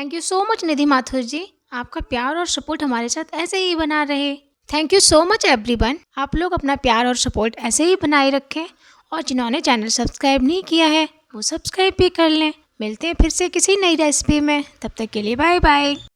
Thank you so much निधि माथुर जी। आपका प्यार और सपोर्ट हमारे साथ ऐसे ही बना रहे। Thank you so much everyone. आप लोग अपना प्यार और सपोर्ट ऐसे ही बनाए रखें और जिन्होंने चैनल सब्सक्राइब नहीं किया है वो सब्सक्राइब भी कर लें। मिलते हैं फिर से किसी नई रेसिपी में, तब तक के लिए बाय बाय।